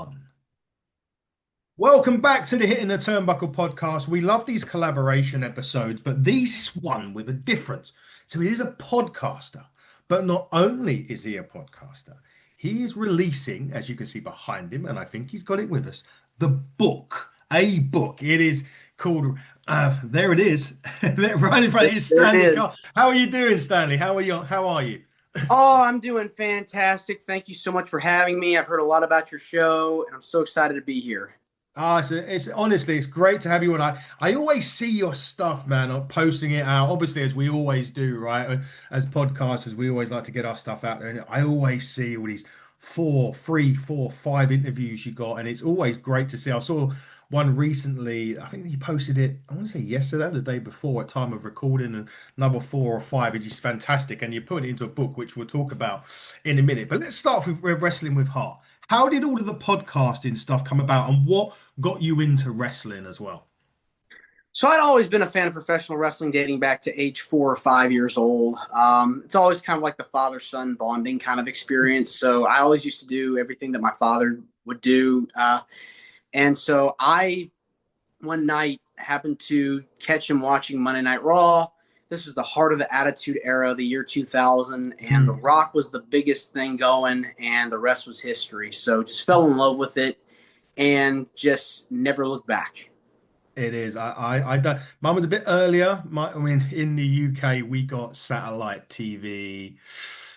one. Welcome back to the Hitting the Turnbuckle podcast. We love these collaboration episodes, but this one with a difference. So he is a podcaster, but not only is he a podcaster, he is releasing, as you can see behind him, and I think he's got it with us, a book. It is called, there it is, right in front of you, There Stanley it Karr. is. How are you doing, Stanley? How are you? How are you? Oh, I'm doing fantastic. Thank you so much for having me. I've heard a lot about your show, and I'm so excited to be here. It's honestly, it's great to have you on. I always see your stuff, man, on posting it out. Obviously, as we always do, right? As podcasters, we always like to get our stuff out there. And I always see all these three, four, five interviews you got, and it's always great to see. I saw one recently. I think you posted it. I want to say yesterday, or the day before, at time of recording, and another four or five. It's just fantastic, and you put it into a book, which we'll talk about in a minute. But let's start with Wrestling with Heart. How did all of the podcasting stuff come about, and what got you into wrestling as well? So I'd always been a fan of professional wrestling dating back to age 4 or 5 years old. It's always kind of like the father-son bonding kind of experience. So I always used to do everything that my father would do. And so I, one night, happened to catch him watching Monday Night Raw. This was the heart of the Attitude Era, the year 2000, and The Hmm. Rock was the biggest thing going, and the rest was history. So just fell in love with it and just never looked back. It is. I don't. Mine was a bit earlier. I mean, in the UK, we got satellite TV,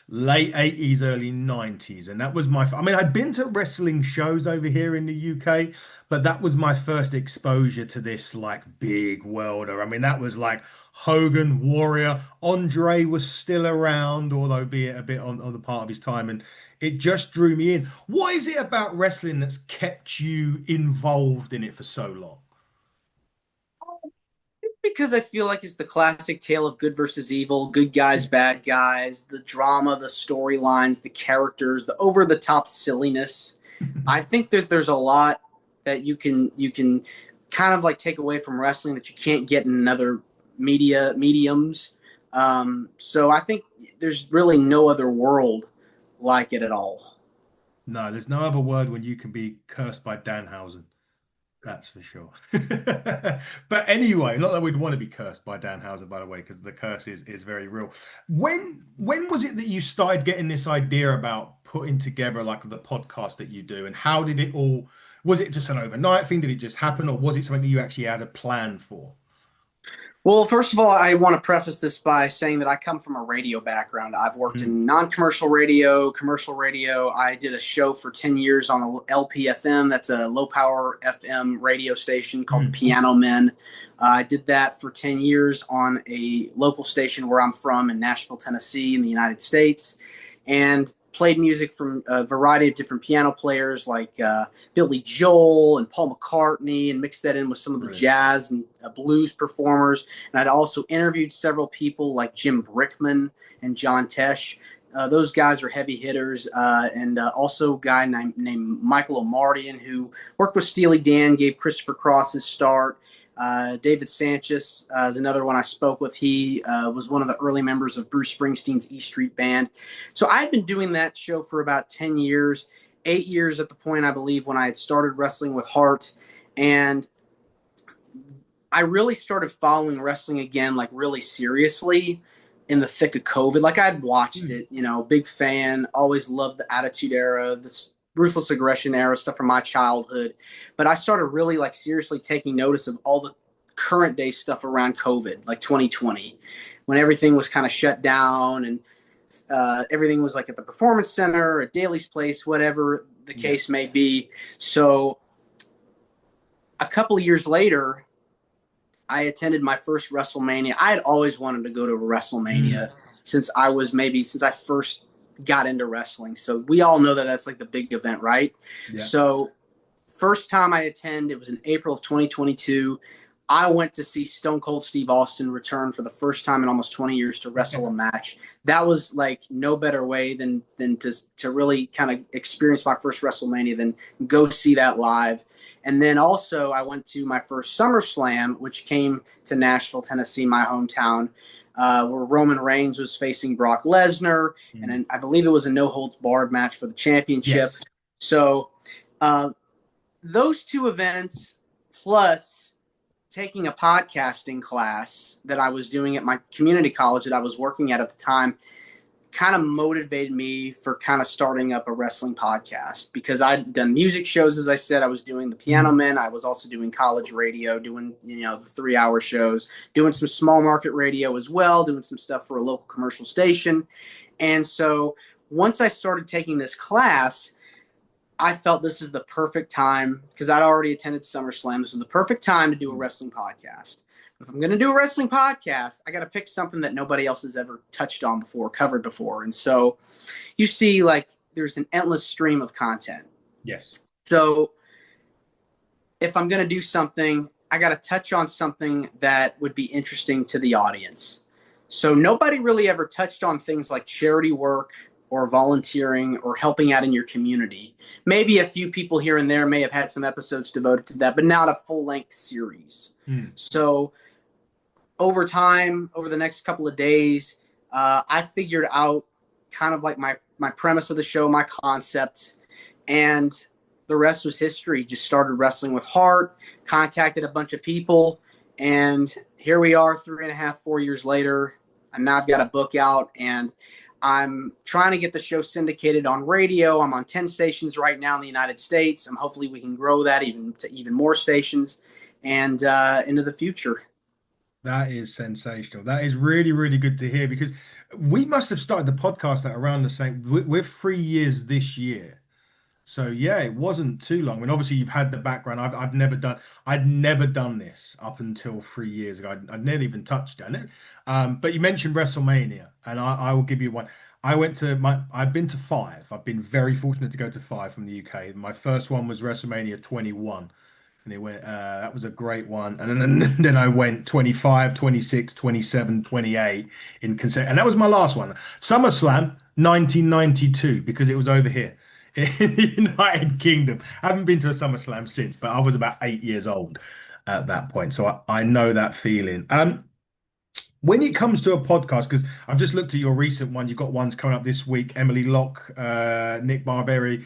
late 80s, early 90s, and that was I mean, I'd been to wrestling shows over here in the UK, but that was my first exposure to this like big worlder. I mean, that was like Hogan, Warrior, Andre was still around, although be it a bit on the part of his time, and it just drew me in. What is it about wrestling that's kept you involved in it for so long? Because I feel like it's the classic tale of good versus evil, good guys, bad guys, the drama, the storylines, the characters, the over the top silliness. I think that there's a lot that you can kind of like take away from wrestling that you can't get in other mediums. So I think there's really no other world like it at all. No, there's no other word when you can be cursed by Danhausen. That's for sure. But anyway, not that we'd want to be cursed by Danhausen, by the way, because the curse is very real. When was it that you started getting this idea about putting together like the podcast that you do, and how did it all? Was it just an overnight thing? Did it just happen, or was it something that you actually had a plan for? Well, first of all, I want to preface this by saying that I come from a radio background. I've worked Mm, in non-commercial radio, commercial radio. I did a show for 10 years on a LPFM, that's a low power FM radio station called the mm. Piano Men. I did that for 10 years on a local station where I'm from in Nashville, Tennessee, in the United States, and played music from a variety of different piano players like Billy Joel and Paul McCartney, and mixed that in with some of the Brilliant. jazz and blues performers. And I'd also interviewed several people like Jim Brickman and John Tesh. Those guys are heavy hitters, and also a guy named Michael Omardian, who worked with Steely Dan, gave Christopher Cross his start. David Sanchez is another one I spoke with. He was one of the early members of Bruce Springsteen's E Street Band. So I had been doing that show for about 10 years, 8 years at the point, I believe, when I had started Wrestling with Heart. And I really started following wrestling again, like really seriously in the thick of COVID. Like I'd watched Mm. it, big fan, always loved the Attitude Era, the Ruthless Aggression era, stuff from my childhood. But I started really like seriously taking notice of all the current day stuff around COVID, like 2020, when everything was kind of shut down and everything was like at the Performance Center, at Daly's Place, whatever the Yeah. case may be. So a couple of years later, I attended my first WrestleMania. I had always wanted to go to a Mm. WrestleMania since I first got into wrestling. So we all know that that's like the big event, right? Yeah. So first time I attend, it was in April of 2022. I went to see Stone Cold Steve Austin return for the first time in almost 20 years to wrestle a match. That was like no better way than to really kind of experience my first WrestleMania than go see that live. And then also I went to my first SummerSlam, which came to Nashville, Tennessee, my hometown, where Roman Reigns was facing Brock Lesnar, and Mm. then I believe it was a no holds barred match for the championship. Yes. So Uh, those two events, plus taking a podcasting class that I was doing at my community college that I was working at the time, kind of motivated me for kind of starting up a wrestling podcast, because I'd done music shows. As I said, I was doing the Piano Men. I was also doing college radio, doing, the 3-hour shows, doing some small market radio as well, doing some stuff for a local commercial station. And so once I started taking this class, I felt this is the perfect time, because I'd already attended SummerSlam. This is the perfect time to do a wrestling podcast. If I'm going to do a wrestling podcast, I got to pick something that nobody else has ever touched on before, covered before. And so you see, like, there's an endless stream of content. Yes. So if I'm going to do something, I got to touch on something that would be interesting to the audience. So nobody really ever touched on things like charity work or volunteering or helping out in your community. Maybe a few people here and there may have had some episodes devoted to that, but not a full-length series. So over time, over the next couple of days, I figured out kind of like my premise of the show, my concept, and the rest was history. Just started wrestling with heart, contacted a bunch of people, and here we are 3.5, 4 years later. And now I've got a book out, and I'm trying to get the show syndicated on radio. I'm on 10 stations right now in the United States. And hopefully we can grow that even more stations and into the future. That is sensational. That is really, really good to hear, because we must have started the podcast at around the same. We're 3 years this year. So yeah, it wasn't too long. I mean, obviously you've had the background. I'd never done this up until 3 years ago. I'd never even touched on it. But you mentioned WrestleMania, and I will give you one. I've been to five. I've been very fortunate to go to five from the UK. My first one was WrestleMania 21. And it went, that was a great one. And then I went 25, 26, 27, 28 in consent. And that was my last one. SummerSlam 1992, because it was over here in the United Kingdom. I haven't been to a SummerSlam since, but I was about 8 years old at that point. So I know that feeling. When it comes to a podcast, because I've just looked at your recent one, you've got ones coming up this week: Emily Locke, Nick Barberi,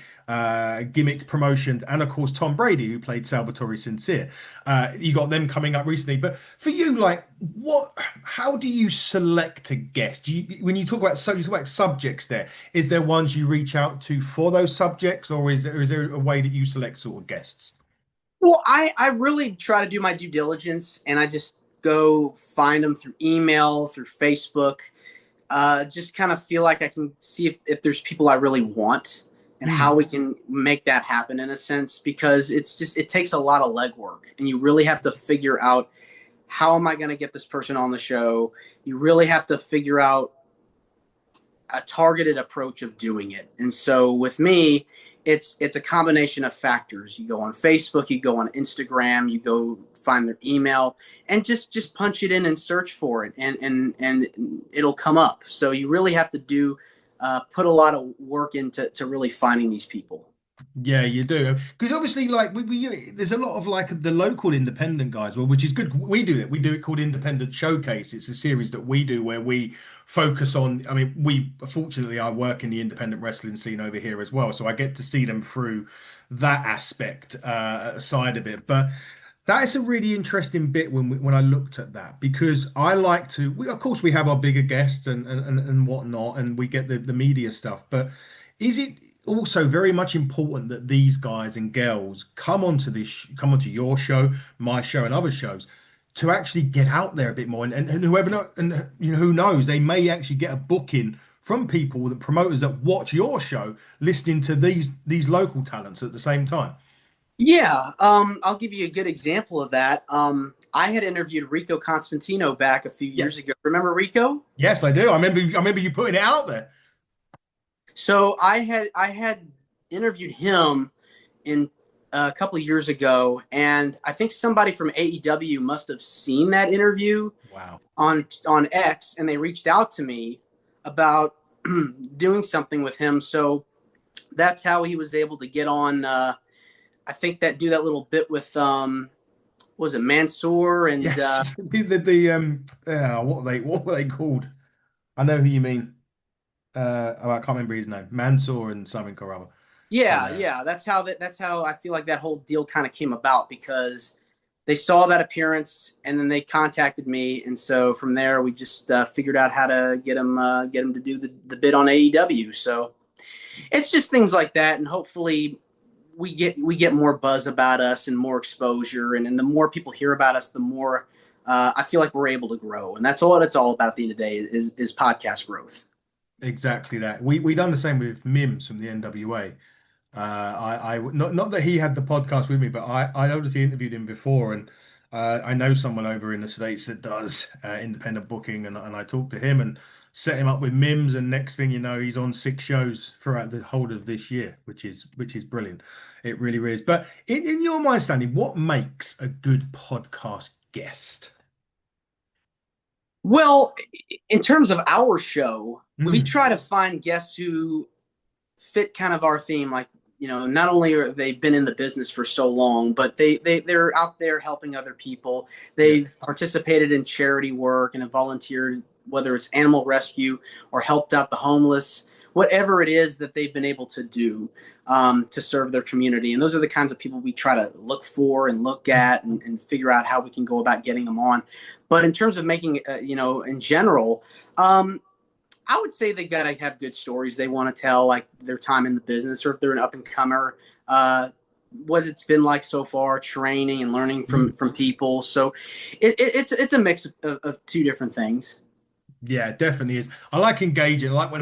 Gimmick Promotions, and of course Tom Brady, who played Salvatore Sincere. You got them coming up recently. But for you, like, how do you select a guest? When you talk about subjects, is there ones you reach out to for those subjects, or is there a way that you select sort of guests? Well, I really try to do my due diligence, and I just go find them through email, through Facebook. Just kind of feel like I can see if there's people I really want, and how we can make that happen, in a sense, because it takes a lot of legwork, and you really have to figure out, how am I going to get this person on the show? You really have to figure out a targeted approach of doing it. And so with me, it's a combination of factors. You go on Facebook, you go on Instagram, you go find their email, and just punch it in and search for it, and it'll come up. So you really have to put a lot of work into really finding these people. Yeah, you do. Because obviously, like there's a lot of like the local independent guys, well, which is good. We do it. We do it called Independent Showcase. It's a series that we do where we focus on. I mean, fortunately I work in the independent wrestling scene over here as well, so I get to see them through that aspect side of it. But that is a really interesting bit when I looked at that, because I like to. Of course, we have our bigger guests and whatnot, and we get the media stuff, but is it also very much important that these guys and girls come onto your show, my show, and other shows, to actually get out there a bit more, and whoever know, and who knows, they may actually get a booking from people, the promoters that watch your show, listening to these local talents at the same time. Yeah, I'll give you a good example of that. I had interviewed Rico Constantino back a few years ago. Remember Rico? Yes, I do. I remember you putting it out there. So I had interviewed him in a couple of years ago, and I think somebody from AEW must have seen that interview Wow. on X, and they reached out to me about doing something with him. So that's how he was able to get on. I think do that little bit with was it Mansoor and Yes. What were they called? I know who you mean. I can't remember his name. Mansoor and something or other. Yeah, Uh, yeah. That's how I feel like that whole deal kind of came about because they saw that appearance and then they contacted me, and so from there we just figured out how to get him to do the bid on AEW. So it's just things like that, and hopefully we get more buzz about us and more exposure, and the more people hear about us, the more I feel like we're able to grow, and that's all it's all about at the end of the day is podcast growth. exactly that. We done the same with Mims from the NWA. Not that he had the podcast with me, but I obviously interviewed him before, and I know someone over in the States that does independent booking, and I talked to him and set him up with Mims, and next thing you know, he's on 6 shows throughout the whole of this year, which is brilliant. It really, really is. But in your mind, Stanley, what makes a good podcast guest? Well, in terms of our show, we Mm, try to find guests who fit kind of our theme. Like, not only are they been in the business for so long, but they're out there helping other people. yeah. They've participated in charity work and have volunteered, whether it's animal rescue or helped out the homeless, whatever it is that they've been able to do to serve their community. And those are the kinds of people we try to look for and look at and figure out how we can go about getting them on. But in terms of making, in general, I would say they got to have good stories they want to tell, like their time in the business, or if they're an up and comer, what it's been like so far, training and learning Mm. from people. So it's a mix of two different things. Yeah, it definitely is. I like engaging. I like when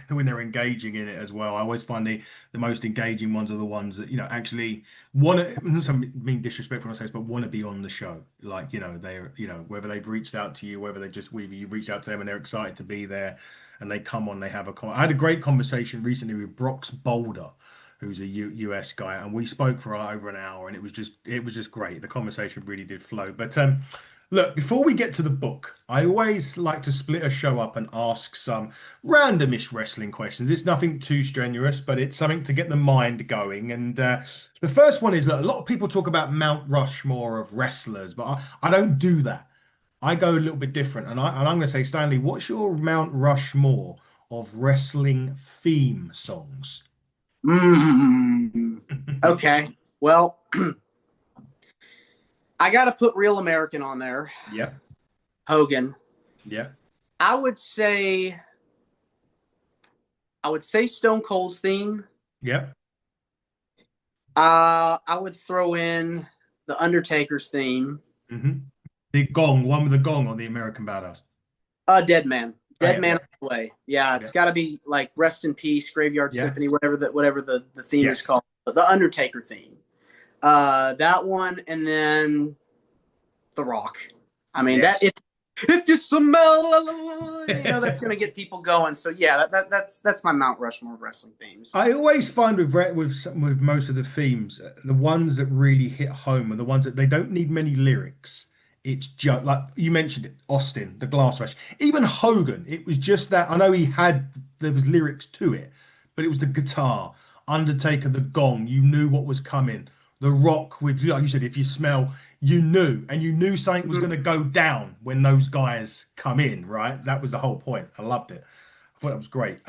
when they're engaging in it as well. I always find the most engaging ones are the ones that actually want to. Some mean disrespectful when I say this, but want to be on the show. Like they're whether they've reached out to you, whether you've reached out to them and they're excited to be there, and they come on. They have a. I had a great conversation recently with Brox Boulder, who's a US guy, and we spoke for over an hour, and it was just great. The conversation really did flow. But look, before we get to the book, I always like to split a show up and ask some randomish wrestling questions. It's nothing too strenuous, but it's something to get the mind going. And the first one is that a lot of people talk about Mount Rushmore of wrestlers, but I don't do that. I go a little bit different. And I'm going to say, Stanley, what's your Mount Rushmore of wrestling theme songs? Mm, okay. Well, I got to put Real American on there. Yeah, Hogan. yeah, I would say Stone Cold's theme. yeah. I would throw in the Undertaker's theme. hmm The gong, one with the gong on the American Badass. Dead Man. Oh Dead yeah, Man on play. Yeah, yeah, it's got to be like Rest in Peace, Graveyard yeah. Symphony, whatever the theme is Yes. called, the Undertaker theme. That one, and then The Rock. I mean Yes. if you smell, that's gonna get people going. So yeah, that's my Mount Rushmore of wrestling themes. I always find with most of the themes, the ones that really hit home are the ones that they don't need many lyrics. It's just like you mentioned it, Austin, the Glass Rush, even Hogan. It was just that. I know there was lyrics to it, but it was the guitar, Undertaker, the gong. You knew what was coming. The Rock with, like you said, if you smell, and you knew something was going to go down when those guys come in. Right, that was the whole point. I loved it. I thought that was great.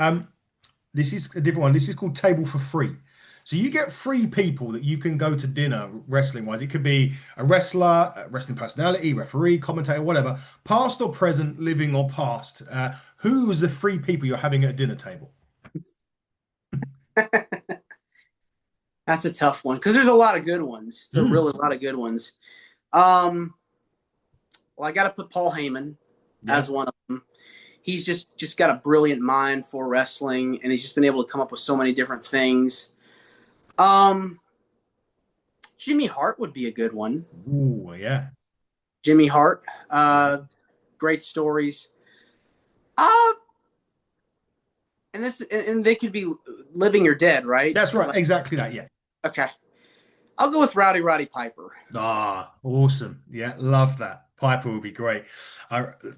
This is a different one. This is called Table for Free. So you get three people that you can go to dinner wrestling wise. It could be a wrestler, a wrestling personality, referee, commentator, whatever, past or present, living or past. Who is the three people you're having at a dinner table? That's a tough one because there's a lot of good ones. There's a Mm, really lot of good ones. Um, well, I got to put Paul Heyman yeah. as one of them. He's just got a brilliant mind for wrestling, and he's just been able to come up with so many different things. Um, Jimmy Hart would be a good one. Ooh, yeah. Jimmy Hart, Yeah. great stories. Uh, and they could be living or dead, right? That's right. Like, Exactly that. Yeah. okay, I'll go with Roddy Piper. Ah, awesome. Yeah, love that. Piper would be great.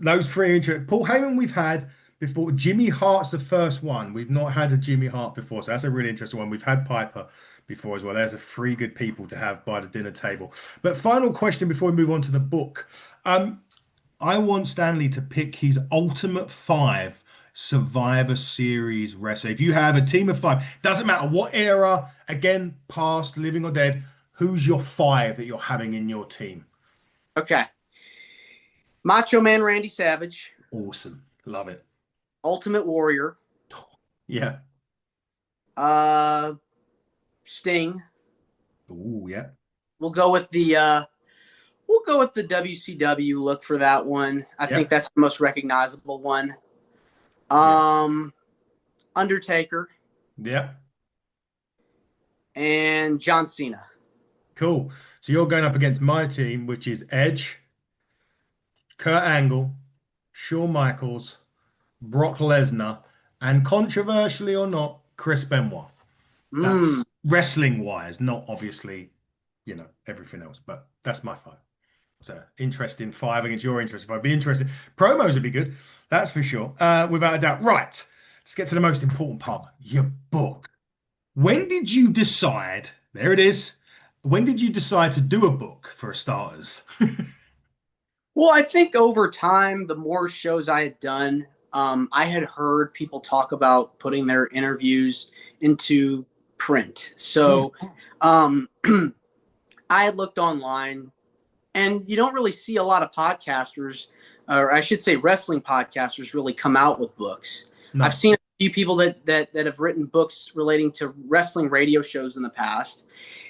Those three are interesting. Paul Heyman we've had before. Jimmy Hart's the first one. We've not had a Jimmy Hart before, so that's a really interesting one. We've had Piper before as well. There's a three good people to have by the dinner table. But final question before we move on to the book. I want Stanley to pick his ultimate five Survivor Series wrestler. If you have a team of five, doesn't matter what era, again, past, living or dead, who's your five that you're having in your team? Okay. Macho Man Randy Savage, Awesome. Love it. Ultimate Warrior, Yeah. uh, Sting. Oh, yeah. We'll go with the WCW look for that one. I Yeah. think that's the most recognizable one. Yeah. Undertaker Yeah. and John Cena. Cool. So you're going up against my team, which is Edge, Kurt Angle, Shawn Michaels, Brock Lesnar, and controversially or not, Chris Benoit. Mm. That's wrestling wise, not obviously, everything else, but that's my five. So interesting five against your interest. If I'd be interested, promos would be good. That's for sure. Without a doubt. Right. Let's get to the most important part. Your book. When did you decide? There it is. When did you decide to do a book for starters? Well, I think over time, the more shows I had done, I had heard people talk about putting their interviews into print. Hmm. So I had looked online, and you don't really see a lot of podcasters, or I should say, wrestling podcasters, really come out with books. I've No. seen a few people that have written books relating to wrestling radio shows in the past,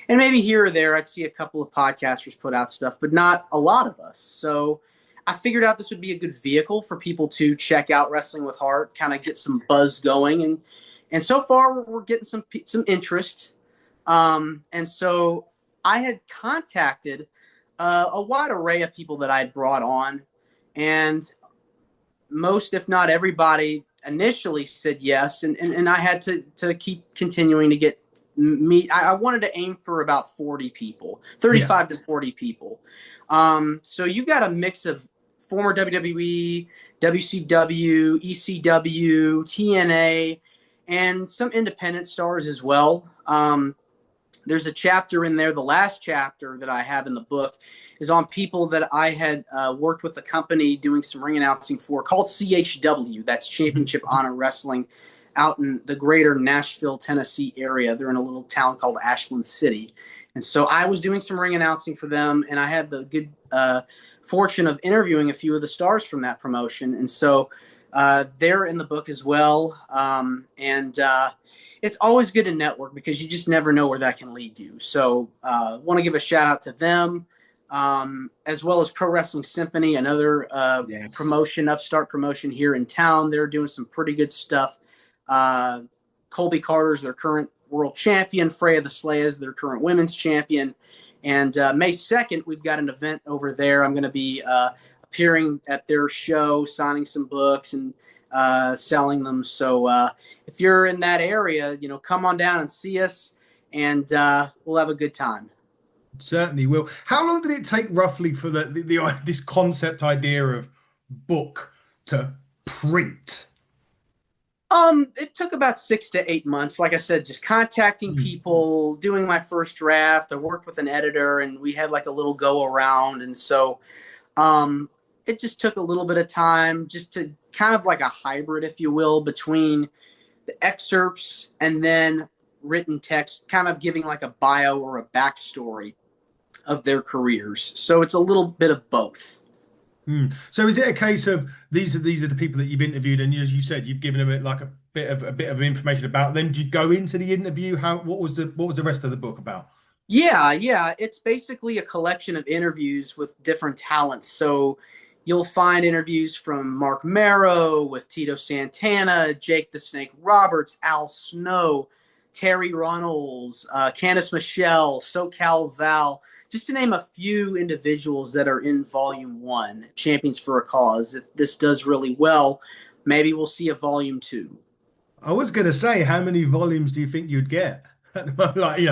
and maybe here or there I'd see a couple of podcasters put out stuff, but not a lot of us. So I figured out this would be a good vehicle for people to check out Wrestling with Heart, kind of get some buzz going, and so far we're getting some interest. And so I had contacted a wide array of people that I had brought on, and most, if not everybody, initially said yes, and I had to keep continuing to get meet. I wanted to aim for about 40 people, Yeah. 35 to 40 people. So you got a mix of former WWE, WCW, ECW, TNA, and some independent stars as well. There's a chapter in there. The last chapter that I have in the book is on people that I had worked with a company doing some ring announcing for called CHW. That's Championship Honor Wrestling out in the greater Nashville, Tennessee area. They're in a little town called Ashland City. And so I was doing some ring announcing for them, and I had the good fortune of interviewing a few of the stars from that promotion. And so they're in the book as well. It's always good to network because you just never know where that can lead you. So want to give a shout out to them, as well as Pro Wrestling Symphony, another Yes. promotion, upstart promotion here in town. They're doing some pretty good stuff. Colby Carter's their current world champion. Freya the Slay is their current women's champion. And May 2nd, we've got an event over there. I'm going to be appearing at their show, signing some books and selling them. So if you're in that area, come on down and see us, and we'll have a good time. Certainly will. How long did it take roughly for this concept idea of book to print? It took about 6 to 8 months. Like I said, just contacting Mm. people, doing my first draft. I worked with an editor, and we had like a little go around, and so it just took a little bit of time, just to kind of like a hybrid, if you will, between the excerpts and then written text, kind of giving like a bio or a backstory of their careers. So it's a little bit of both. So is it a case of these are the people that you've interviewed, and as you said, you've given them like a bit of information about them? Did you go into the interview? What was the rest of the book about? Yeah. It's basically a collection of interviews with different talents. So you'll find interviews from Mark Marrow with Tito Santana, Jake the Snake Roberts, Al Snow, Terry Runnels, Candice Michelle, SoCal Val, just to name a few individuals that are in Volume 1, Champions for a Cause. If this does really well, maybe we'll see a Volume 2. I was going to say, how many volumes do you think you'd get? Like.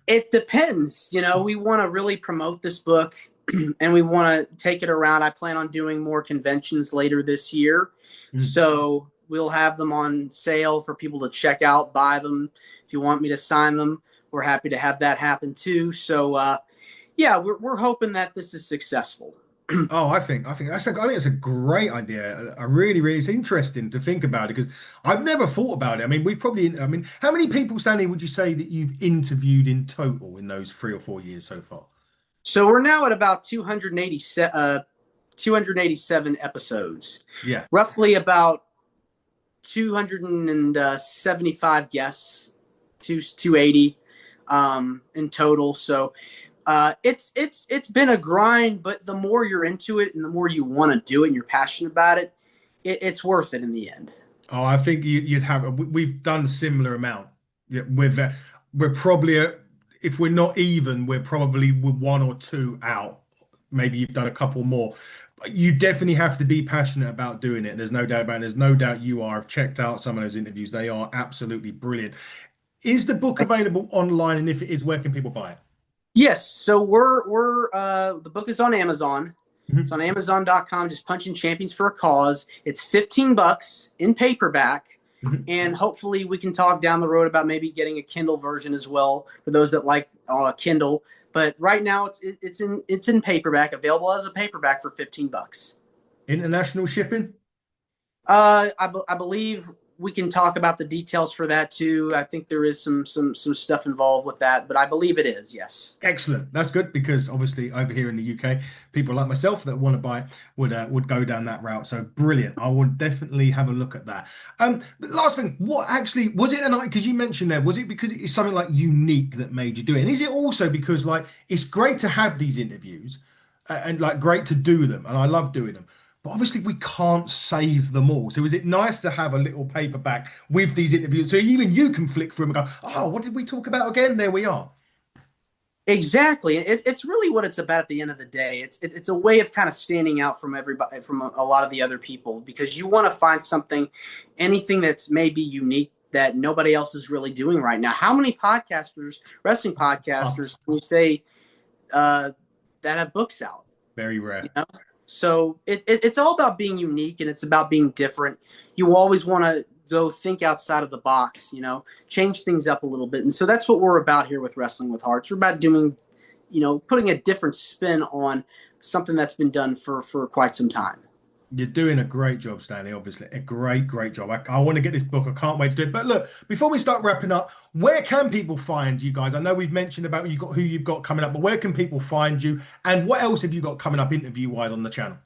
It depends. We want to really promote this book and we want to take it around. I plan on doing more conventions later this year. Mm. So we'll have them on sale for people to check out, buy them. If you want me to sign them, we're happy to have that happen too. So, yeah, we're hoping that this is successful. Oh, I think that's a great idea. I really, really, it's interesting to think about it because I've never thought about it. I mean, I mean, how many people, Stanley, would you say that you've interviewed in total in those 3 or 4 years so far? So we're now at about 287 episodes, Yeah. roughly about 275 guests, 280 in total. So it's been a grind, but the more you're into it and the more you want to do it and you're passionate about it, it's worth it in the end. Oh, I think you'd have. We've done a similar amount. Yeah, we're probably if we're not even, we're probably one or two out. Maybe you've done a couple more. But you definitely have to be passionate about doing it. There's no doubt about it. There's no doubt you are. I've checked out some of those interviews. They are absolutely brilliant. Is the book available online? And if it is, where can people buy it? Yes, so we're the book is on Amazon. It's Mhm. on Amazon.com. Just punching Champions for a Cause. It's $15 in paperback, Mhm. and hopefully we can talk down the road about maybe getting a Kindle version as well for those that like Kindle. But right now it's in paperback, available as a paperback for $15. International shipping? I believe we can talk about the details for that too. I think there is some stuff involved with that, but I believe it is. Yes. Excellent. That's good because obviously over here in the UK, people like myself that want to buy would go down that route. So brilliant. I would definitely have a look at that. But last thing, what actually was it? And because you mentioned there, was it because it's something like unique that made you do it? And is it also because like it's great to have these interviews and like great to do them, and I love doing them. But obviously, we can't save them all. So, is it nice to have a little paperback with these interviews so even you can flick through them and go, "Oh, what did we talk about again?" There we are. Exactly. It's really what it's about at the end of the day. It's a way of kind of standing out from everybody, from a lot of the other people, because you want to find something, anything that's maybe unique that nobody else is really doing right now. How many podcasters, wrestling podcasters, Us. can you say uh, that have books out? Very You rare. know, so it's all about being unique and it's about being different. You always want to go think outside of the box, change things up a little bit. And so that's what we're about here with Wrestling with Hearts. We're about doing, putting a different spin on something that's been done for quite some time. You're doing a great job, Stanley. Obviously, a great, great job. I want to get this book. I can't wait to do it. But look, before we start wrapping up, where can people find you guys? I know we've mentioned about who you've got coming up, but where can people find you? And what else have you got coming up interview-wise on the channel?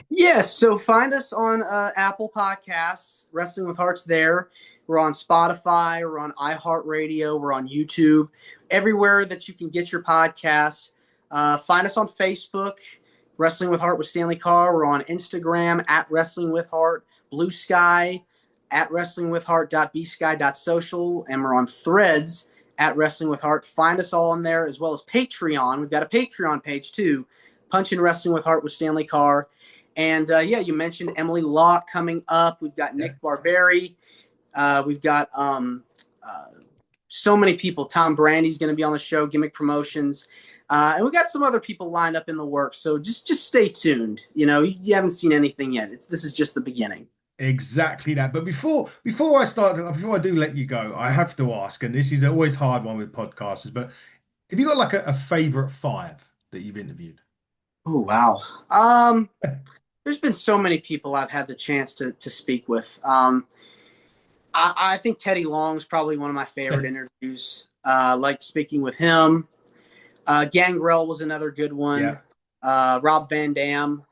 Yes, so find us on Apple Podcasts, Wrestling with Hearts there. We're on Spotify, we're on iHeartRadio, we're on YouTube, everywhere that you can get your podcasts. Find us on Facebook, Wrestling with Heart with Stanley Karr. We're on Instagram at Wrestling with Heart, Blue Sky at wrestlingwithheart.bsky.social, and we're on Threads at Wrestling with Heart. Find us all on there, as well as Patreon. We've got a Patreon page too, Punch in Wrestling with Heart with Stanley Karr. And yeah, you mentioned Emily Locke coming up. We've got Yeah. Nick Barberi. We've got so many people. Tom Brandy's going to be on the show, Gimmick Promotions. And we got some other people lined up in the works. So just stay tuned. You haven't seen anything yet. This is just the beginning. Exactly that. But before I do let you go, I have to ask, and this is always hard one with podcasters, but have you got like a favorite five that you've interviewed? Oh wow. Um, there's been so many people I've had the chance to speak with. I think Teddy Long's probably one of my favorite interviews. Like speaking with him. Gangrel was another good one. Yeah. Rob Van Dam.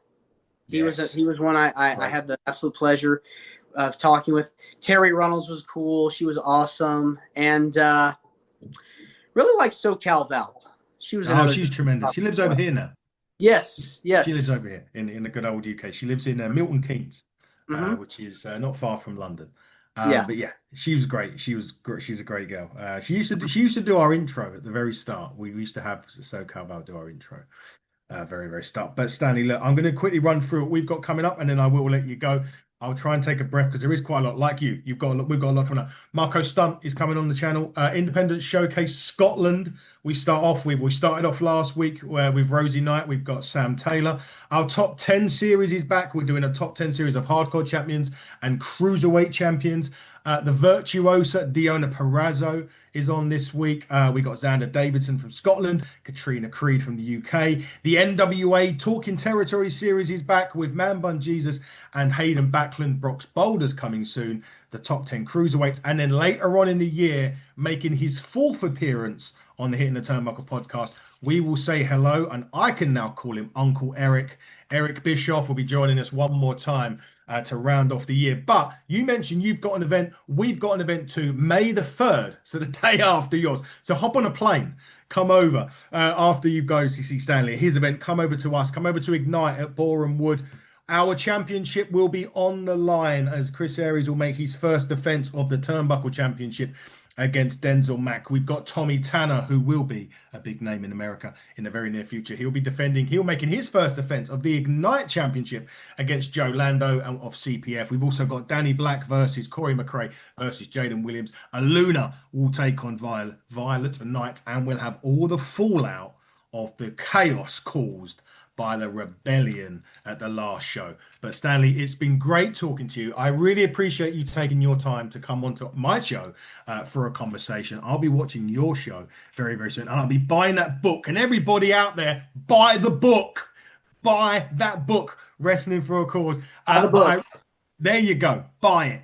Yes. He was one I Great. had the absolute pleasure of talking with. Terry Runnels was cool. She was awesome. And really like SoCal Val. She was Oh, another she's good tremendous. She lives over here now. Yes, She lives yes. over here in the good old UK. She lives in Milton Keynes, Hmm. which is not far from London. Yeah. But yeah, she was great. She's a great girl. She used to do our intro at the very start. We used to have SoCal Val do our intro. Very, very start. But Stanley, look, I'm going to quickly run through what we've got coming up, and then I will let you go. I'll try and take a breath because there is quite a lot. Like we've got a lot coming up. Marco Stunt is coming on the channel. Independent Showcase Scotland. We started off last week with Rosie Knight. We've got Sam Taylor. Our top 10 series is back. We're doing a top 10 series of hardcore champions and cruiserweight champions. The virtuosa Diona Perazzo is on this week. We got Xander Davidson from Scotland, Katrina Creed from the UK. The NWA Talking Territory series is back with Man Bun Jesus and Hayden Backlund. Brock's Boulders coming soon. The top 10 cruiserweights. And then later on in the year, making his 4th appearance on the Hitting the Turnbuckle podcast, we will say hello, and I can now call him Uncle Eric. Eric Bischoff will be joining us one more time to round off the year. But you mentioned you've got an event. We've got an event too, May the 3rd, so the day after yours. So hop on a plane, come over after you go to see Stanley. His event, come over to us, come over to Ignite at Boreham Wood. Our championship will be on the line as Chris Aries will make his first defense of the Turnbuckle Championship against Denzel Mack. We've got Tommy Tanner, who will be a big name in America in the very near future. He'll making his first defense of the Ignite Championship against Joe Lando of CPF. We've also got Danny Black versus Corey McRae versus Jaden Williams. Aluna will take on Violet Knight, and we'll have all the fallout of the chaos caused by the rebellion at the last show. But Stanley, it's been great talking to you. I really appreciate you taking your time to come onto my show for a conversation. I'll be watching your show very, very soon, and I'll be buying that book. And everybody out there, buy the book. Buy that book, Wrestling for a Cause. There you go. Buy it.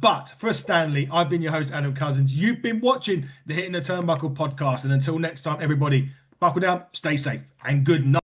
But for Stanley, I've been your host, Adam Cousins. You've been watching the Hitting the Turnbuckle podcast. And until next time, everybody, buckle down, stay safe, and good night.